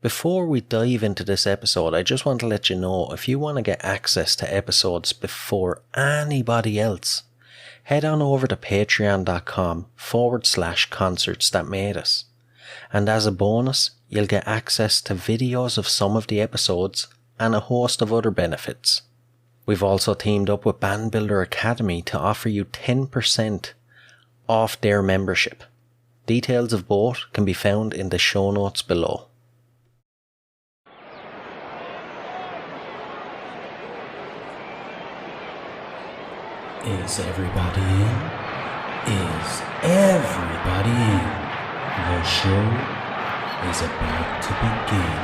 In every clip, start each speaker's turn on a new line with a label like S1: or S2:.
S1: Before we dive into this episode, I just want to let you know if you want to get access to episodes before anybody else, head on over to patreon.com/concerts that made us. And as a bonus, you'll get access to videos of some of the episodes and a host of other benefits. We've also teamed up with Band Builder Academy to offer you 10% off their membership. Details of both can be found in the show notes below.
S2: Is everybody in? Is everybody in? The show is about to begin.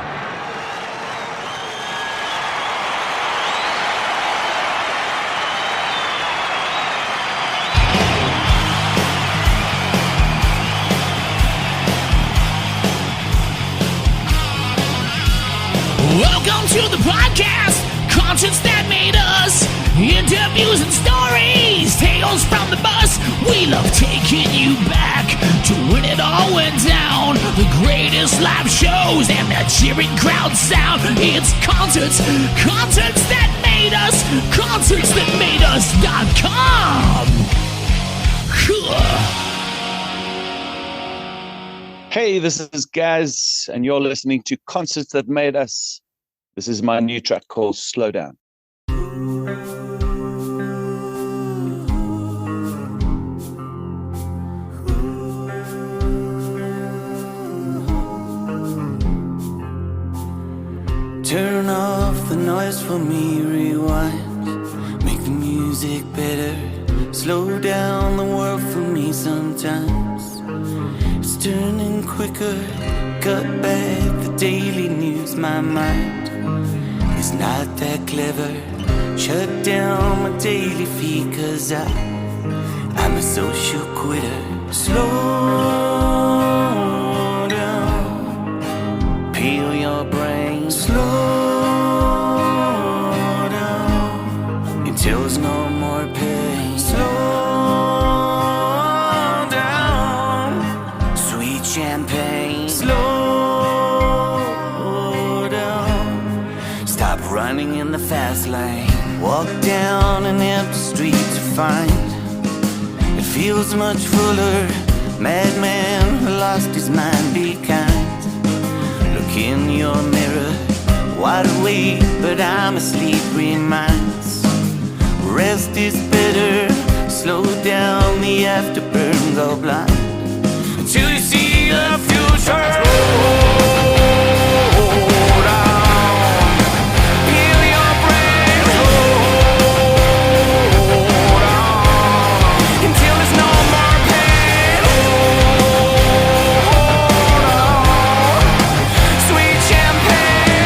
S3: Welcome to the podcast, Concerts That Made Us. Interviews and stories, tales from the bus. We love taking you back to when it all went down. The greatest live shows and the cheering crowd sound. It's concerts, concerts that made us, concertsthatmadeus.com.
S4: Hey, this is GAZ, and you're listening to Concerts That Made Us. This is my new track called Slow Down.
S5: Turn off the noise for me, rewind. Make the music better. Slow down the world for me sometimes. It's turning quicker. Cut back the daily news. My mind is not that clever. Shut down my daily feed, cause I'm a social quitter. Slow down. Peel your brain. Slow down until there's no more pain. Slow down. Sweet champagne. Slow down. Stop running in the fast lane. Walk down an empty street to find it feels much fuller. Madman who lost his mind, be kind. Look in your mirror, wide awake, but I'm asleep. Reminds, rest is better. Slow down the afterburn, go blind until you see the future. Slow down, heal your brain. Slow down until there's no more pain. Hold on, sweet champagne.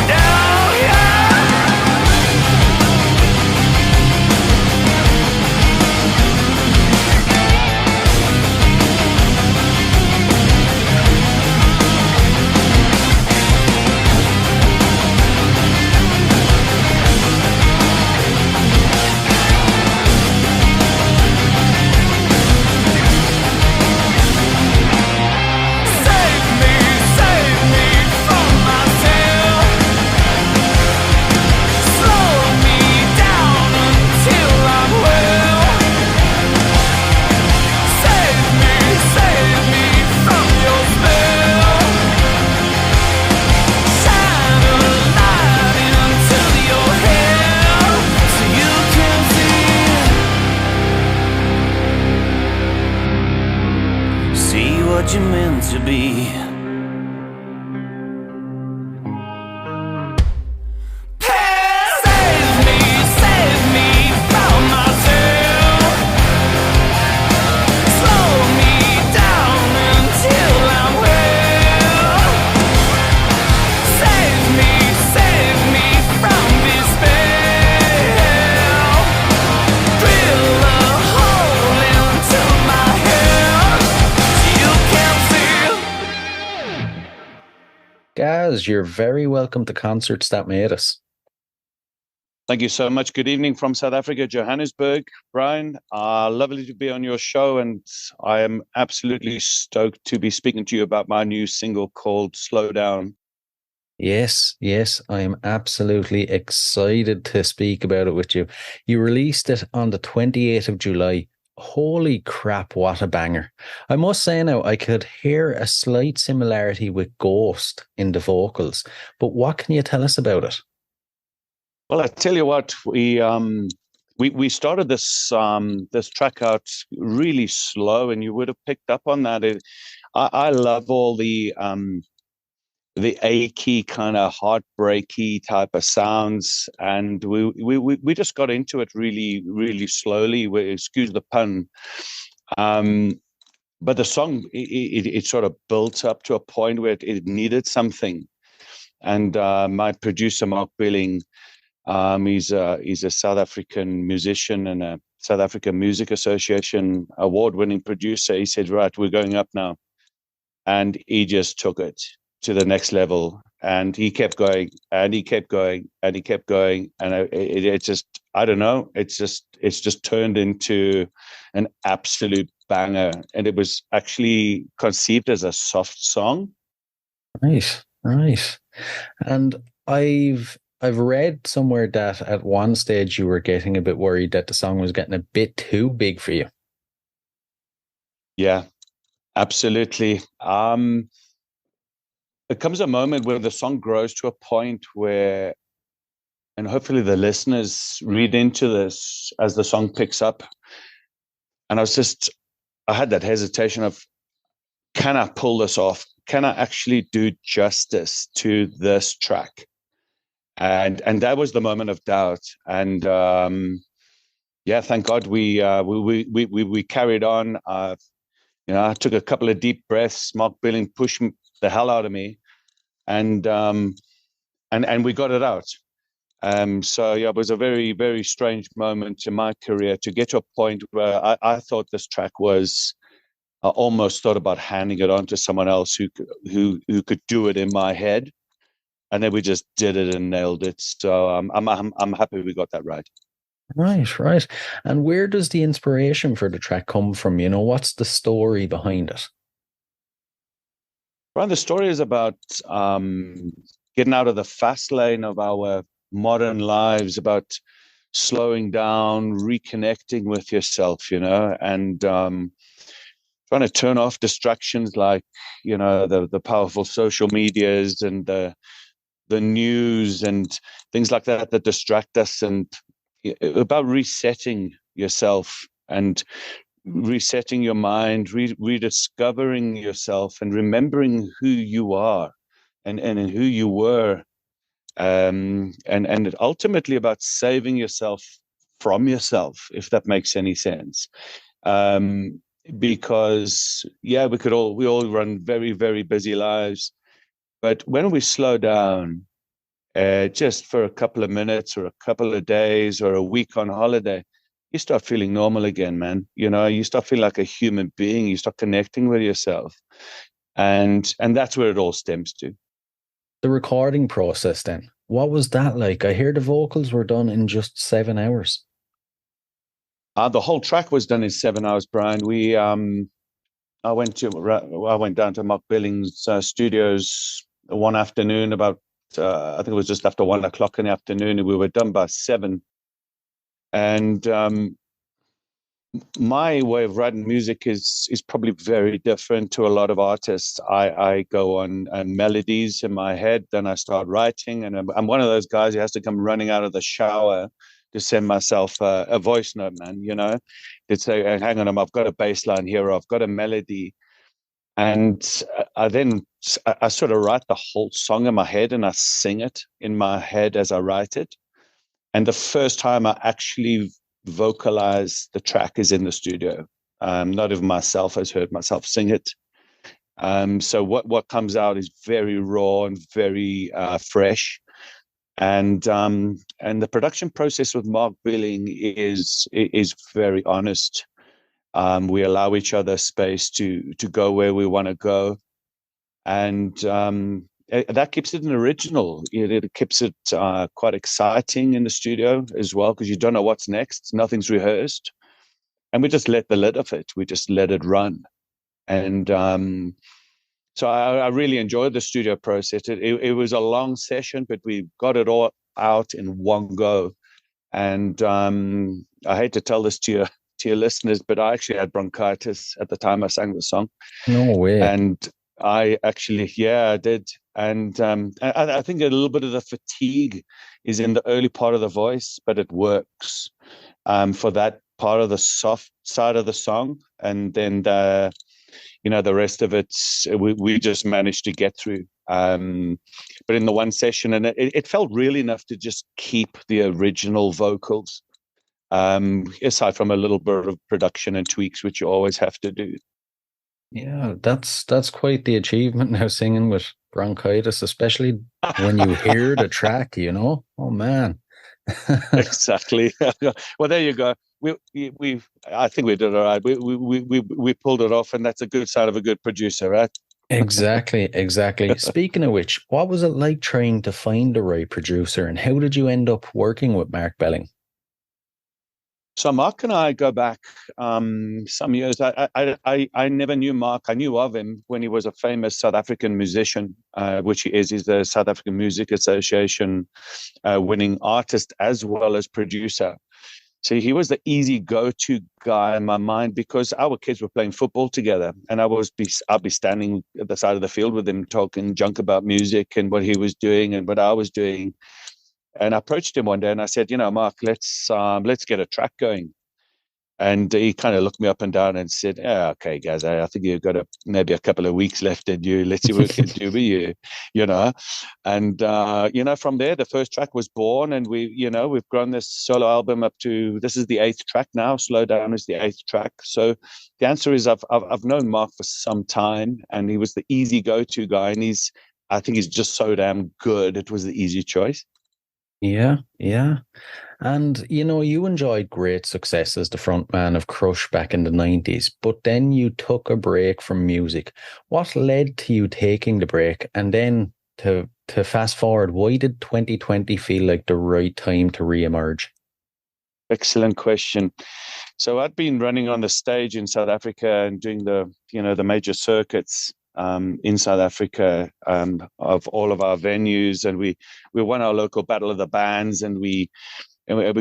S5: Down, yeah. Save me from myself. Slow me down until I'm well. Save me from your spell. Shine a light into your hair so you can see what you're meant to be. Save me from myself. Slow me down until I'm well. Save me from despair. Drill a hole into my head so you can feel.
S1: Guys, you're very welcome to Concerts That Made Us.
S4: Thank you so much. Good evening from South Africa, Johannesburg. Brian, lovely to be on your show, and I am absolutely stoked to be speaking to you about my new single called Slow Down.
S1: Yes, yes, I am absolutely excited to speak about it with you. You released it on the 28th of July. Holy crap, what a banger. I must say now, I could hear a slight similarity with Ghost in the vocals, but what can you tell us about it?
S4: Well, I tell you what, we started this track out really slow, and you would have picked up on that. I love all the achy kind of heartbreaky type of sounds, and we just got into it really slowly. Excuse the pun. But the song it sort of built up to a point where it needed something, and my producer Mark Billing. He's a South African musician and a South African Music Association award-winning producer. He said, "Right, we're going up now," and he just took it to the next level. And he kept going, and he kept going, and he kept going, and it just, I don't know, it's just turned into an absolute banger. And it was actually conceived as a soft song.
S1: Right, right. And I've read somewhere that at one stage you were getting a bit worried that the song was getting a bit too big for you.
S4: Yeah, absolutely. It comes a moment where the song grows to a point where, and hopefully the listeners read into this as the song picks up. And I had that hesitation of, can I pull this off? Can I actually do justice to this track? And that was the moment of doubt. And yeah, thank God we carried on. I took a couple of deep breaths. Mark Billing pushed the hell out of me, and we got it out. So yeah, it was a very, very strange moment in my career to get to a point where I thought this track was. I almost thought about handing it on to someone else who could do it in my head, and then we just did it and nailed it. So I'm happy we got that right.
S1: Right, right. And where does the inspiration for the track come from? You know, what's the story behind it?
S4: Well, the story is about getting out of the fast lane of our modern lives, about slowing down, reconnecting with yourself, and trying to turn off distractions like, the powerful social medias and the news and things like that distract us, and about resetting yourself and resetting your mind, rediscovering yourself and remembering who you are and who you were, and ultimately about saving yourself from yourself, if that makes any sense. Because yeah, we all run very, very busy lives, but when we slow down, just for a couple of minutes or a couple of days or a week on holiday, you start feeling normal again, man. You start feeling like a human being. You start connecting with yourself, and that's where it all stems to.
S1: The recording process then, what was that like? I hear the vocals were done in just 7 hours.
S4: The whole track was done in 7 hours, Brian. I went down to Mark Billings' studios one afternoon about I think it was just after 1 o'clock in the afternoon, and we were done by 7. And my way of writing music is probably very different to a lot of artists. I go on melodies in my head, then I start writing, and I'm one of those guys who has to come running out of the shower to send myself a voice note, man. To say, hang on, I've got a bass line here, or I've got a melody. And I sort of write the whole song in my head, and I sing it in my head as I write it. And the first time I actually vocalize the track is in the studio. Not even myself has heard myself sing it. So what comes out is very raw and very fresh. And the production process with Mark Billing is very honest. We allow each other space to go where we want to go, and that keeps it an original. It keeps it quite exciting in the studio as well, because you don't know what's next. Nothing's rehearsed, and we just let the lid of it. We just let it run. And so I really enjoyed the studio process. It was a long session, but we got it all out in one go. And I hate to tell this to your listeners, but I actually had bronchitis at the time I sang the song.
S1: No way.
S4: And I actually, I did. And I think a little bit of the fatigue is in the early part of the voice, but it works for that part of the soft side of the song. And then the rest of it, we just managed to get through. But in the one session, and it felt real enough to just keep the original vocals, aside from a little bit of production and tweaks, which you always have to do.
S1: Yeah, that's quite the achievement now, singing with bronchitis, especially when you hear the track, Oh man.
S4: Exactly. Well, there you go. I think we did all right. We pulled it off, and that's a good sign of a good producer, right?
S1: Exactly. Speaking of which, what was it like trying to find the right producer, and how did you end up working with Mark Belling?
S4: So Mark and I go back some years. I never knew Mark. I knew of him when he was a famous South African musician, which he is. He's the South African Music Association winning artist as well as producer. So he was the easy go-to guy in my mind, because our kids were playing football together, and I'd be standing at the side of the field with him, talking junk about music and what he was doing and what I was doing. And I approached him one day and I said, Mark, let's get a track going. And he kind of looked me up and down and said, "Yeah, okay, GAZ, I think you've got maybe a couple of weeks left in you. Let's see what we can do with you, And, from there, the first track was born, and we've grown this solo album up to, this is the 8th track now. Slow Down is the 8th track. So the answer is I've known Mark for some time, and he was the easy go-to guy. And I think he's just so damn good. It was the easy choice.
S1: Yeah. And, you enjoyed great success as the frontman of Crush back in the 90s, but then you took a break from music. What led to you taking the break? And then to fast forward, why did 2020 feel like the right time to re-emerge?
S4: Excellent question. So I'd been running on the stage in South Africa and doing the major circuits in South Africa of all of our venues, and we won our local battle of the bands, and we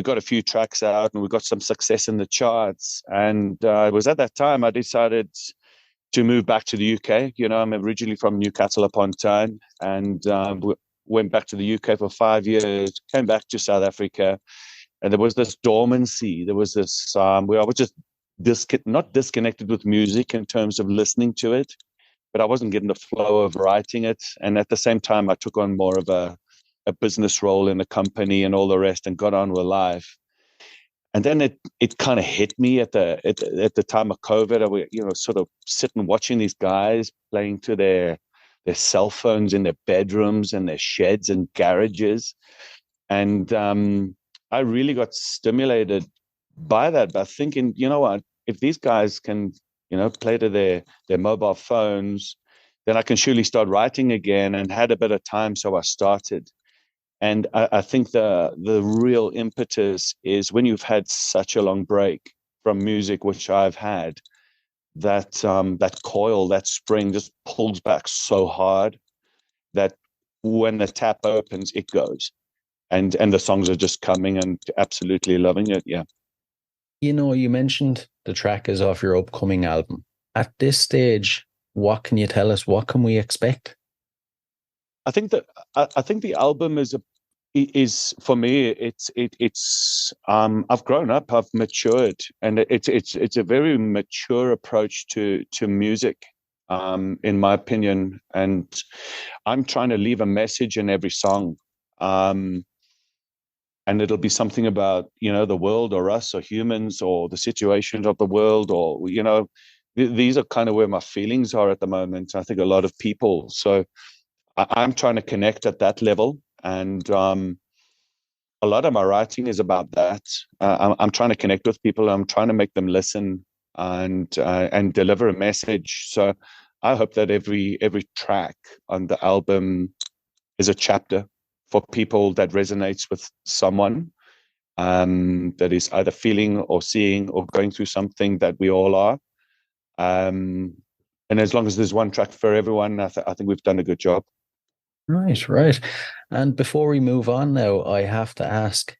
S4: got a few tracks out, and we got some success in the charts. And it was at that time I decided to move back to the UK. I'm originally from Newcastle upon Tyne, and went back to the UK for 5 years, came back to South Africa, and there was this dormancy. There was this where I was just not disconnected with music in terms of listening to it, but I wasn't getting the flow of writing it. And at the same time, I took on more of a business role in the company and all the rest, and got on with life. And then it kind of hit me at the time of COVID. I was, sort of sitting watching these guys playing to their cell phones in their bedrooms and their sheds and garages, and I really got stimulated by that, by thinking, what, if these guys can play to their mobile phones, then I can surely start writing again, and had a bit of time, so I started. And I think the real impetus is when you've had such a long break from music, which I've had, that coil, that spring just pulls back so hard that when the tap opens, it goes. And the songs are just coming, and absolutely loving it. Yeah.
S1: You mentioned the track is off your upcoming album. At this stage, what can you tell us? What can we expect?
S4: I think the album is for me. It's I've grown up, I've matured, and it's a very mature approach to music, in my opinion. And I'm trying to leave a message in every song, and it'll be something about the world, or us, or humans, or the situations of the world, or these are kind of where my feelings are at the moment. I think a lot of people. So I'm trying to connect at that level, and a lot of my writing is about that. I'm trying to connect with people. I'm trying to make them listen, and deliver a message. So I hope that every track on the album is a chapter for people that resonates with someone that is either feeling or seeing or going through something that we all are. And as long as there's one track for everyone, I think we've done a good job.
S1: Right, right. And before we move on now, I have to ask,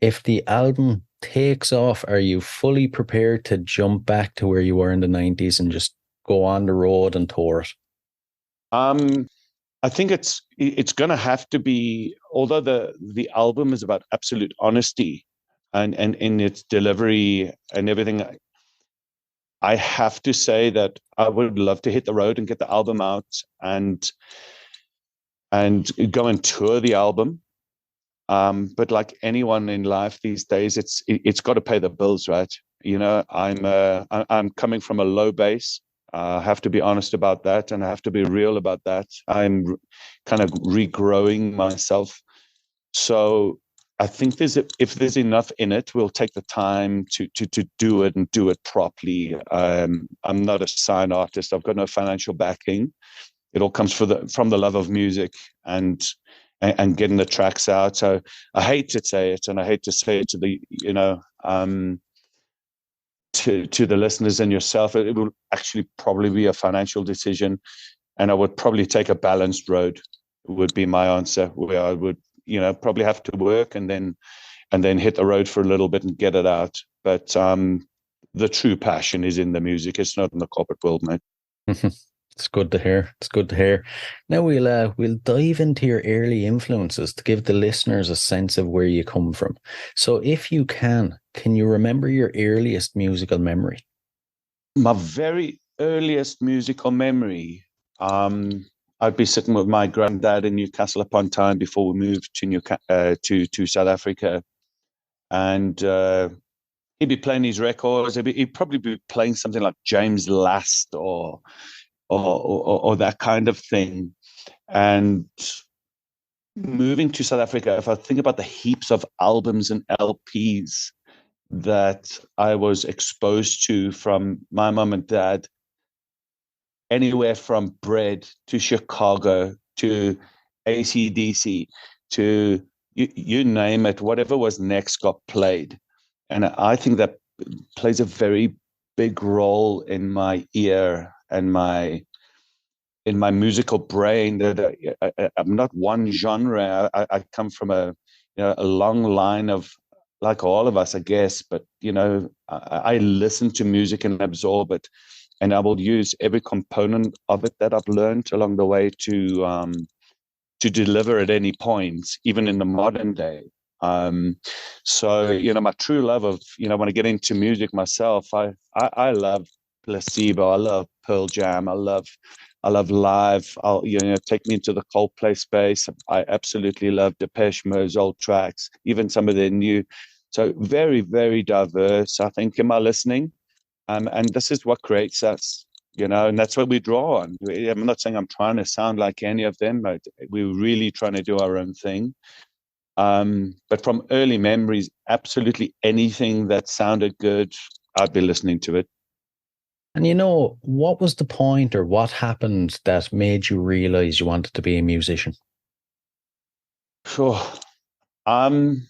S1: if the album takes off, are you fully prepared to jump back to where you were in the 90s and just go on the road and tour it?
S4: I think it's going to have to be, although the album is about absolute honesty and in its delivery and everything, I have to say that I would love to hit the road and get the album out and go and tour the album. But like anyone in life these days, it's got to pay the bills, right? You know, I'm coming from a low base. I have to be honest about that, and I have to be real about that. I'm kind of regrowing myself, so I think if there's enough in it, we'll take the time to do it and do it properly. I'm not a sign artist. I've got no financial backing. It all comes from the love of music and getting the tracks out. So I hate to say it, and I hate to say it to the to the listeners and yourself. It will actually probably be a financial decision, and I would probably take a balanced road. Would be my answer, where I would probably have to work and then hit the road for a little bit and get it out. But the true passion is in the music. It's not in the corporate world, mate.
S1: It's good to hear. It's good to hear. Now we'll dive into your early influences to give the listeners a sense of where you come from. So if you can you remember your earliest musical memory?
S4: My very earliest musical memory, I'd be sitting with my granddad in Newcastle upon Tyne before we moved to South Africa, and he'd be playing his records. He'd probably be playing something like James Last or that kind of thing. And moving to South Africa, if I think about the heaps of albums and LPs that I was exposed to from my mum and dad, anywhere from Bread to Chicago to AC/DC to you name it, whatever was next got played. And I think that plays a very big role in my ear and in my musical brain. That I'm not one genre. I come from a long line of, like all of us, I guess. But I listen to music and absorb it, and I will use every component of it that I've learned along the way to deliver at any point, even in the modern day. So my true love of when I get into music myself, I love Placebo, I love Pearl Jam, I love Live. I'll take me into the Coldplay space. I absolutely love Depeche Mode's old tracks, even some of their new. So very, very diverse, I think, in my listening. And this is what creates us, and that's what we draw on. I'm not saying I'm trying to sound like any of them, but we're really trying to do our own thing. But from early memories, absolutely anything that sounded good, I'd be listening to it.
S1: And what was the point, or what happened that made you realize you wanted to be a musician?
S4: Sure. I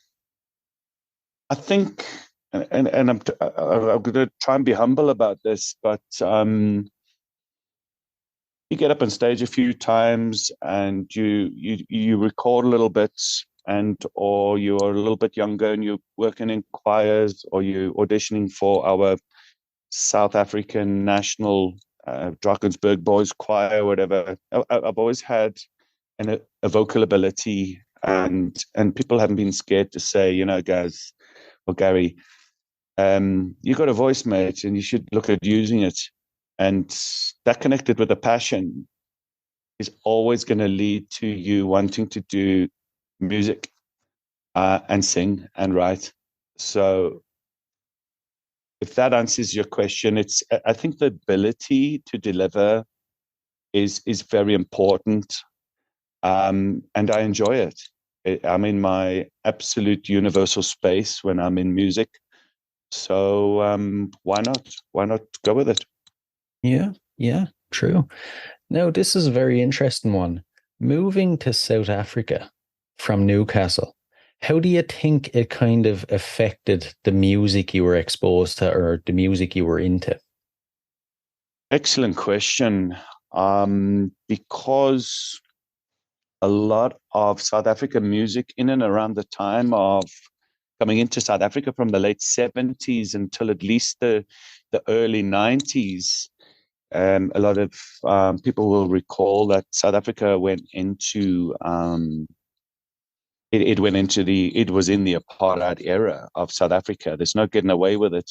S4: think, and I'm going to try and be humble about this, but you get up on stage a few times and you record a little bit, or you're a little bit younger and you're working in choirs, or you're auditioning for our South African National Drakensberg Boys Choir, whatever. I've always had a vocal ability, and people haven't been scared to say, Gaz or Gary, you got a voice, mate, and you should look at using it. And that, connected with a passion, is always going to lead to you wanting to do music and sing and write. So if that answers your question, I think the ability to deliver is very important, and I enjoy it. I'm in my absolute universal space when I'm in music. So why not? Why not go with it?
S1: Yeah, true. Now, this is a very interesting one. Moving to South Africa from Newcastle, how do you think it kind of affected the music you were exposed to or the music you were into?
S4: Excellent question. Because a lot of South African music in and around the time of coming into South Africa from the late 70s until at least the early 90s, a lot of people will recall that South Africa went into it was in the apartheid era of South Africa. There's no getting away with it.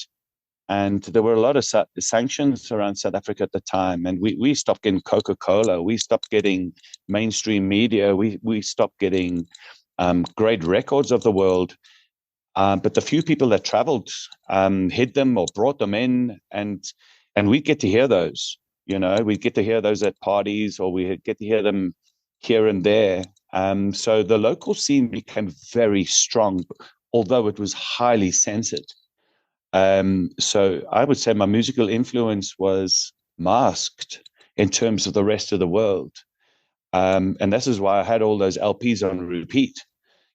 S4: And there were a lot of sanctions around South Africa at the time. And we stopped getting Coca-Cola. We stopped getting mainstream media. We stopped getting great records of the world. But the few people that traveled hid them or brought them in. And we get to hear those. We get to hear those at parties, or we get to hear them here and there. So the local scene became very strong, although it was highly censored. So I would say my musical influence was masked in terms of the rest of the world. And this is why I had all those LPs on repeat.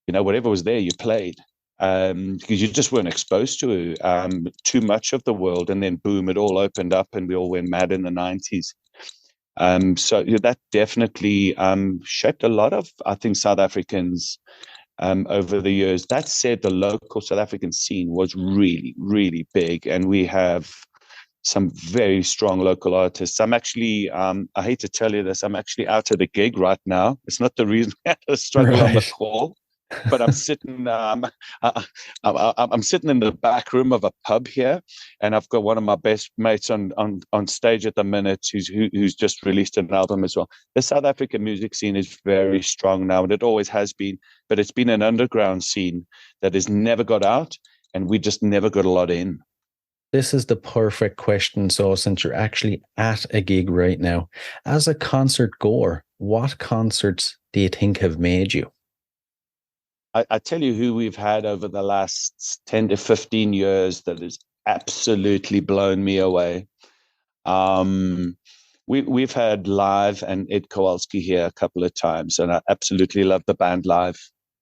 S4: Whatever was there, you played. Because you just weren't exposed to too much of the world. And then boom, it all opened up and we all went mad in the 90s. So that definitely shaped a lot of, I think, South Africans over the years. That said, the local South African scene was really, really big, and we have some very strong local artists. I'm actually, I hate to tell you this, I'm actually out at a gig right now. It's not the reason we had to struggle on the call, but I'm sitting, I'm sitting in the back room of a pub here, and I've got one of my best mates on stage at the minute who's just released an album as well. The South African music scene is very strong now, and it always has been, but it's been an underground scene that has never got out, and we just never got a lot in.
S1: This is the perfect question. So, since you're actually at a gig right now, as a concert goer, what concerts do you think have made you?
S4: I tell you who we've had over the last 10 to 15 years that has absolutely blown me away. We've had Live and Ed Kowalski here a couple of times, and I absolutely love the band Live.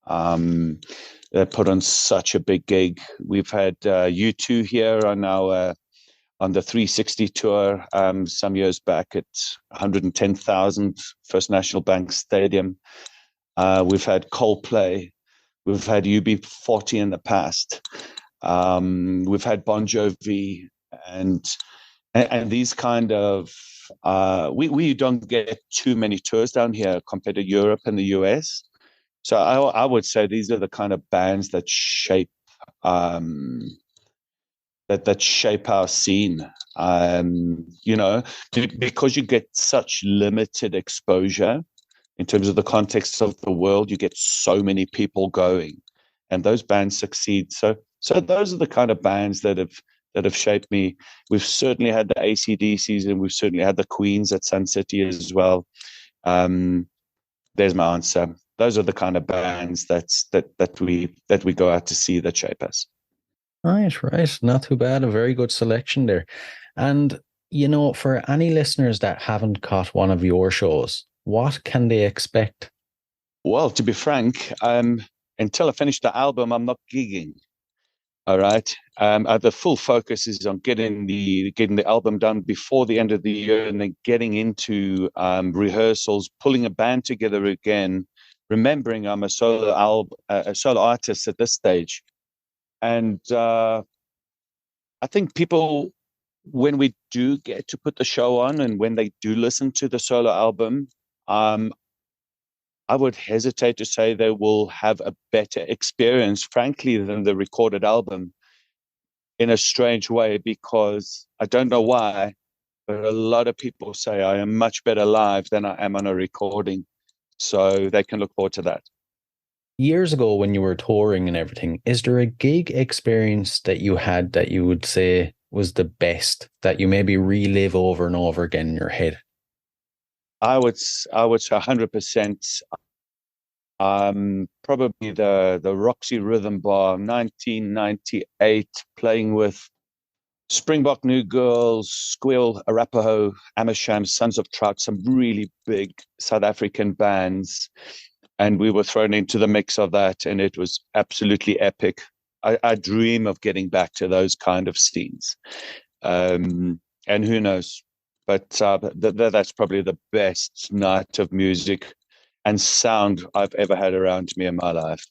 S4: They put on such a big gig. We've had U2 here on the 360 tour some years back at 110,000 First National Bank Stadium. We've had Coldplay. We've had UB40 in the past. We've had Bon Jovi, and these kind of we don't get too many tours down here compared to Europe and the US. So I would say these are the kind of bands that shape that shape our scene. Because you get such limited exposure in terms of the context of the world, you get so many people going, and those bands succeed. So those are the kind of bands that have shaped me. We've certainly had the AC/DCs, and we've certainly had the Queens at Sun City as well. There's my answer. Those are the kind of bands that we go out to see that shape us.
S1: Right. Not too bad. A very good selection there. And, for any listeners that haven't caught one of your shows, what can they expect?
S4: Well, to be frank, until I finish the album, I'm not gigging. All right. The full focus is on getting the album done before the end of the year, and then getting into rehearsals, pulling a band together again. Remembering I'm a solo artist at this stage, and I think people, when we do get to put the show on, and when they do listen to the solo album, I would hesitate to say they will have a better experience, frankly, than the recorded album, in a strange way, because I don't know why, but a lot of people say I am much better live than I am on a recording. So they can look forward to that.
S1: Years ago, when you were touring and everything, is there a gig experience that you had that you would say was the best, that you maybe relive over and over again in your head?
S4: I would say 100%. Probably the Roxy Rhythm Bar, 1998, playing with Springbok New Girls, Squeal, Arapaho, Amersham, Sons of Trout, some really big South African bands. And we were thrown into the mix of that, and it was absolutely epic. I dream of getting back to those kind of scenes. And who knows? But that's probably the best night of music and sound I've ever had around me in my life.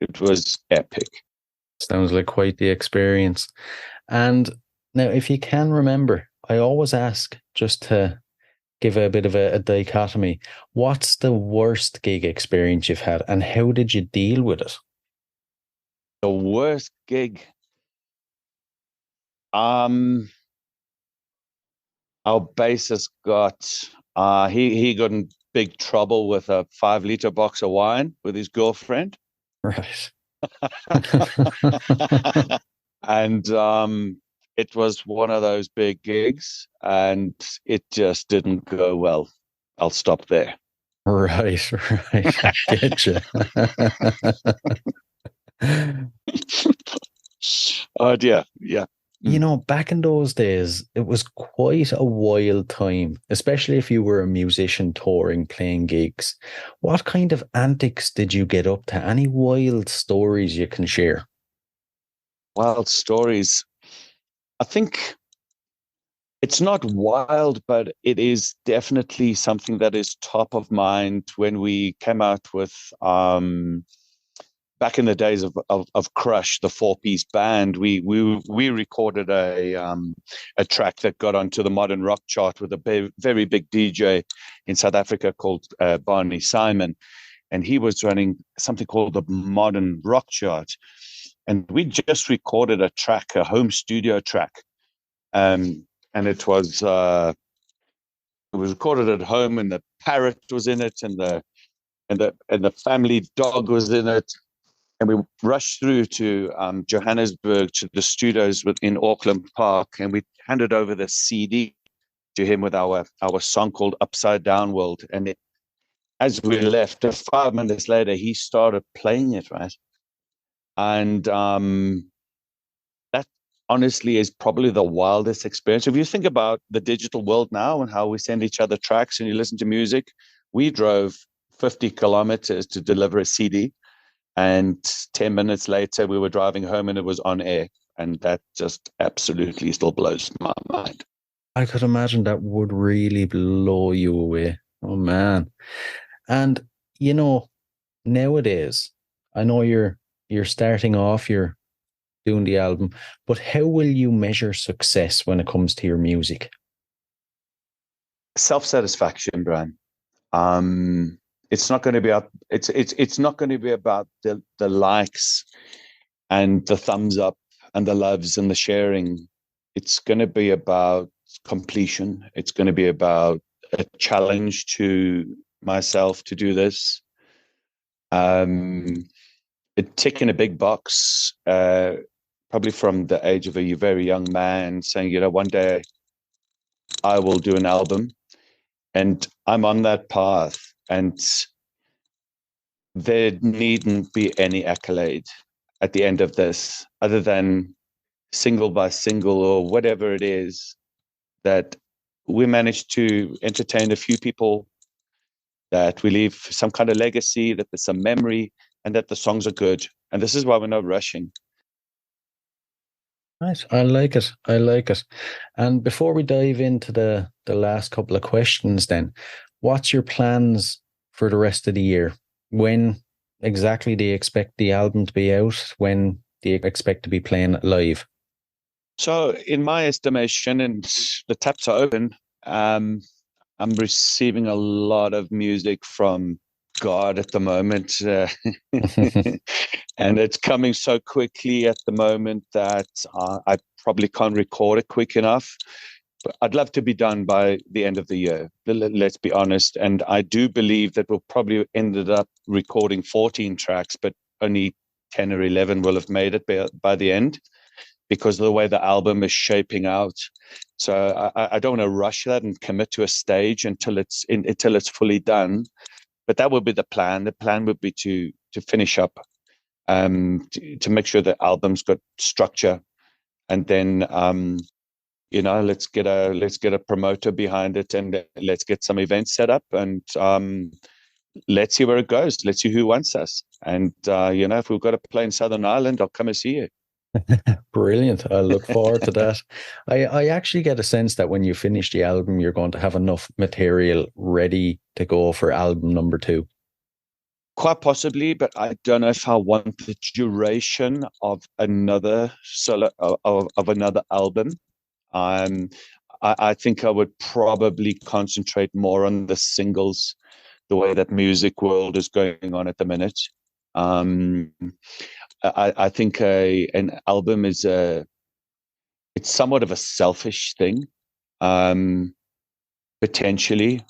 S4: It was epic.
S1: Sounds like quite the experience. And now, if you can remember, I always ask just to give a bit of a dichotomy. What's the worst gig experience you've had, and how did you deal with it?
S4: The worst gig. Our bassist he got in big trouble with a 5-liter box of wine with his girlfriend.
S1: Right.
S4: And it was one of those big gigs, and it just didn't go well. I'll stop there.
S1: Right, right. I get you.
S4: Oh dear, yeah.
S1: You know, back in those days, it was quite a wild time, especially if you were a musician touring, playing gigs. What kind of antics did you get up to? Any wild stories you can share?
S4: Wild stories. I think it's not wild, but it is definitely something that is top of mind when we came out with back in the days of Crush, the 4-piece band. We recorded a track that got onto the modern rock chart with a very big DJ in South Africa called Barney Simon, and he was running something called the modern rock chart, and we just recorded a track, a home studio track, and it was recorded at home, and the parrot was in it, and the family dog was in it. And we rushed through to Johannesburg to the studios in Auckland Park, and we handed over the CD to him with our song called Upside Down World. And as we left, 5 minutes later, he started playing it, right? And that honestly is probably the wildest experience. If you think about the digital world now and how we send each other tracks and you listen to music, we drove 50 kilometers to deliver a CD. And 10 minutes later, we were driving home and it was on air. And that just absolutely still blows my mind.
S1: I could imagine that would really blow you away. Oh, man. And, you know, nowadays, I know you're starting off, you're doing the album, but how will you measure success when it comes to your music?
S4: Self-satisfaction, Brian. It's not going to be up. It's not going to be about the likes and the thumbs up and the loves and the sharing. It's going to be about completion. It's going to be about a challenge to myself to do this. Ticking a big box, probably from the age of a very young man, saying, one day I will do an album, and I'm on that path. And there needn't be any accolade at the end of this, other than single by single or whatever it is, that we managed to entertain a few people, that we leave some kind of legacy, that there's some memory, and that the songs are good. And this is why we're not rushing.
S1: Right. I like it. I like it. And before we dive into the last couple of questions then, what's your plans for the rest of the year? When exactly do you expect the album to be out? When do you expect to be playing it live?
S4: So in my estimation, and the taps are open, I'm receiving a lot of music from God at the moment. And it's coming so quickly at the moment that I probably can't record it quick enough. But I'd love to be done by the end of the year. Let's be honest. And I do believe that we'll probably ended up recording 14 tracks, but only 10 or 11 will have made it by the end, because of the way the album is shaping out. So I don't want to rush that and commit to a stage until it's fully done. But that would be the plan. The plan would be to finish up, to make sure the album's got structure, and then let's get a promoter behind it, and let's get some events set up, and let's see where it goes. Let's see who wants us. And if we've got to play in Southern Ireland, I'll come and see you.
S1: Brilliant. I look forward to that. I actually get a sense that when you finish the album, you're going to have enough material ready to go for album number 2.
S4: Quite possibly, but I don't know if I want the duration of another solo of another album. I think I would probably concentrate more on the singles, the way that music world is going on at the minute. I think an album it's somewhat of a selfish thing, potentially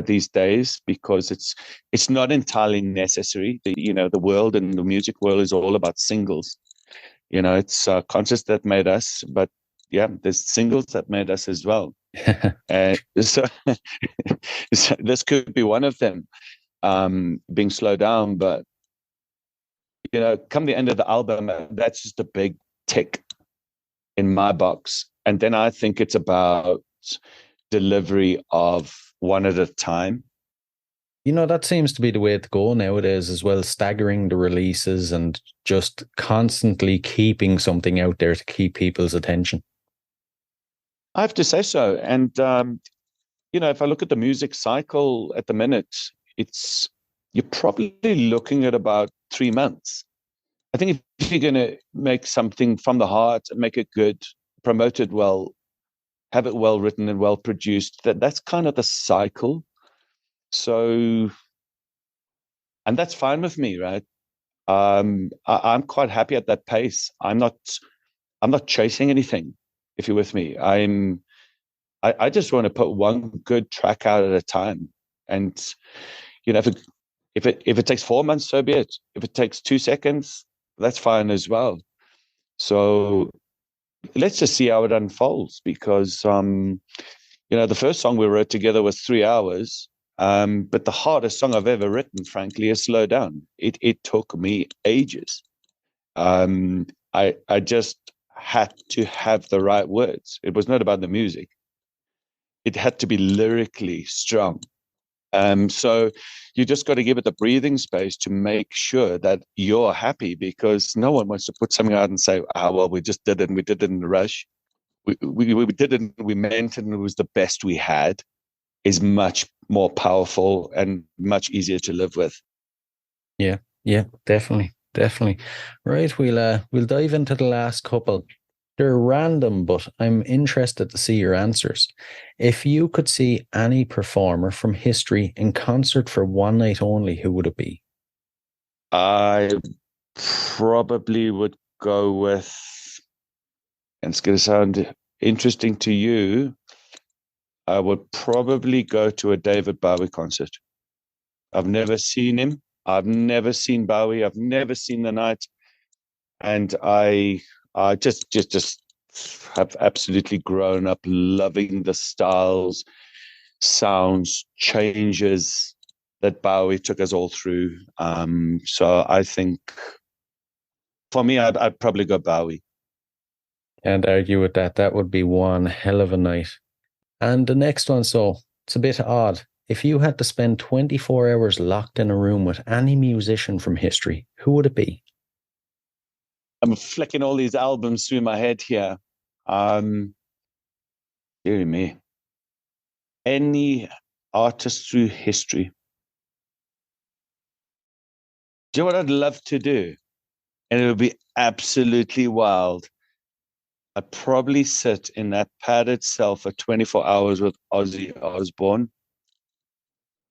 S4: these days, because it's not entirely necessary. The world and the music world is all about singles. It's concerts that made us, but yeah, there's singles that made us as well. And so this could be one of them, being slowed down, but come the end of the album, that's just a big tick in my box. And then I think it's about delivery of one at a time.
S1: That seems to be the way to go nowadays as well, staggering the releases and just constantly keeping something out there to keep people's attention.
S4: I have to say so. And, if I look at the music cycle at the minute, you're probably looking at about 3 months. I think if you're going to make something from the heart and make it good, promote it well, have it well written and well produced, that's kind of the cycle. So, and that's fine with me, right? I'm quite happy at that pace. I'm not chasing anything, if you're with me. I just want to put one good track out at a time. And, if it takes 4 months, so be it. If it takes 2 seconds, that's fine as well. So let's just see how it unfolds, because, the first song we wrote together was 3 hours. But the hardest song I've ever written, frankly, is Slow Down. It took me ages. I just had to have the right words. It was not about the music. It had to be lyrically strong. So you just got to give it the breathing space to make sure that you're happy, because no one wants to put something out and say, well, we just did it and we did it in a rush. We did it and we meant it and it was the best we had, is much more powerful and much easier to live with.
S1: Yeah, definitely. Right, we'll dive into the last couple. They're random, but I'm interested to see your answers. If you could see any performer from history in concert for one night only, who would it be?
S4: I probably would go with, and it's going to sound interesting to you, I would probably go to a David Bowie concert. I've never seen him. I've never seen Bowie. I've never seen The Night. And I just have absolutely grown up loving the styles, sounds, changes that Bowie took us all through. So I think for me, I'd probably go Bowie.
S1: Can't argue with that. That would be one hell of a night. And the next one, so it's a bit odd. If you had to spend 24 hours locked in a room with any musician from history, who would it be?
S4: I'm flicking all these albums through my head here. Dear me. Any artist through history. Do you know what I'd love to do? And it would be absolutely wild. I'd probably sit in that padded cell for 24 hours with Ozzy Osbourne.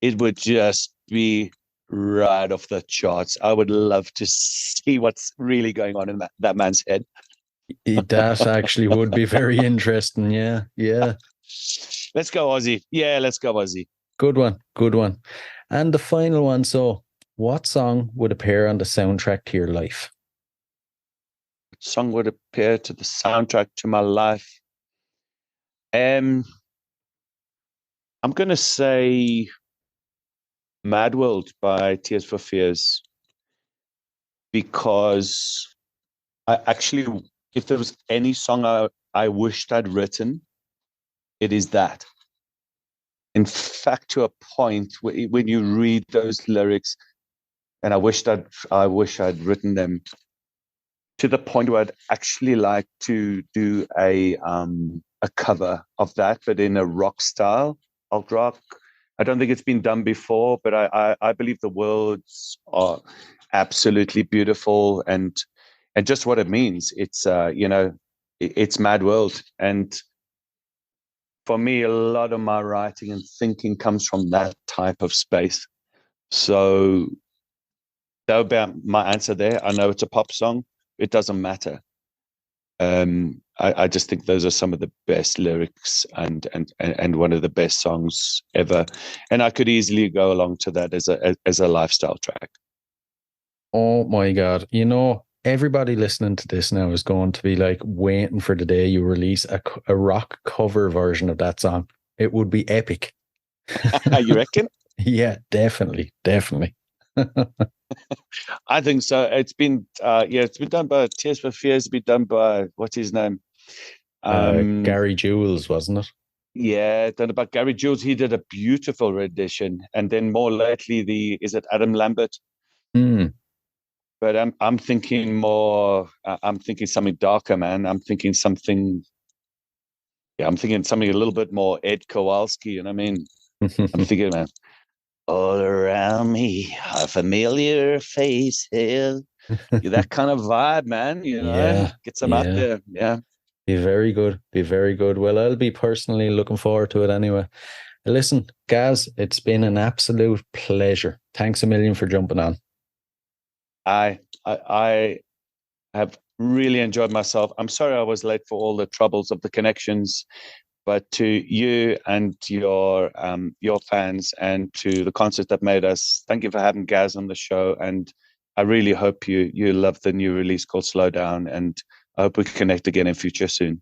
S4: It would just be right off the charts. I would love to see what's really going on in that man's head.
S1: That actually would be very interesting. Yeah.
S4: Let's go, Ozzy. Yeah, let's go, Ozzy.
S1: Good one. And the final one. So, what song would appear on the soundtrack to your life?
S4: What song would appear to the soundtrack to my life? I'm going to say Mad World by Tears for Fears, because I actually, if there was any song I wished I'd written, it is that. In fact, to a point when you read those lyrics, and I wish I'd written them, to the point where I'd actually like to do a cover of that, but in a rock style, alt rock. I don't think it's been done before, but I believe the words are absolutely beautiful, and just what it means. It's it's Mad World, and for me, a lot of my writing and thinking comes from that type of space. So that would be my answer there. I know it's a pop song. It doesn't matter. I just think those are some of the best lyrics and one of the best songs ever. And I could easily go along to that as a lifestyle track.
S6: Oh my God. You know, everybody listening to this now is going to be like waiting for the day you release a rock cover version of that song. It would be epic.
S4: You reckon?
S6: Yeah, definitely. Definitely.
S4: I think so. It's been done by Tears for Fears. It's been done by, what's his name?
S6: Gary Jules, wasn't it?
S4: Yeah, done about Gary Jules. He did a beautiful rendition, and then more lately, is it Adam Lambert?
S6: Hmm.
S4: But I'm thinking more. I'm thinking something darker, man. I'm thinking something. Yeah, I'm thinking something a little bit more Ed Kowalski. You know what I mean? I'm thinking, man. All around me are familiar faces. That kind of vibe, man. You know,
S6: Yeah,
S4: get some out there. Yeah.
S6: Be very good. Be very good. Well, I'll be personally looking forward to it anyway. Listen, Gaz, it's been an absolute pleasure. Thanks a million for jumping on.
S4: I have really enjoyed myself. I'm sorry I was late for all the troubles of the connections, but to you and your fans and to the concert that made us, thank you for having Gaz on the show. And I really hope you love the new release called Slow Down, and I hope we can connect again in future soon.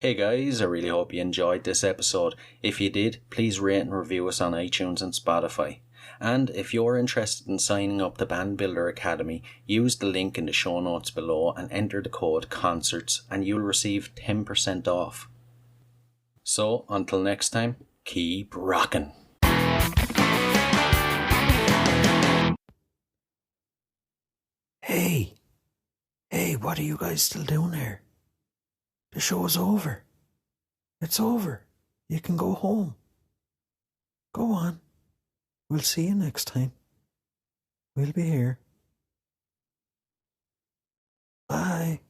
S1: Hey guys, I really hope you enjoyed this episode. If you did, please rate and review us on iTunes and Spotify. And if you're interested in signing up to Band Builder Academy, use the link in the show notes below and enter the code CONCERTS and you'll receive 10% off. So, until next time, keep rocking.
S2: Hey, what are you guys still doing here? The show's over. It's over. You can go home. Go on. We'll see you next time. We'll be here. Bye.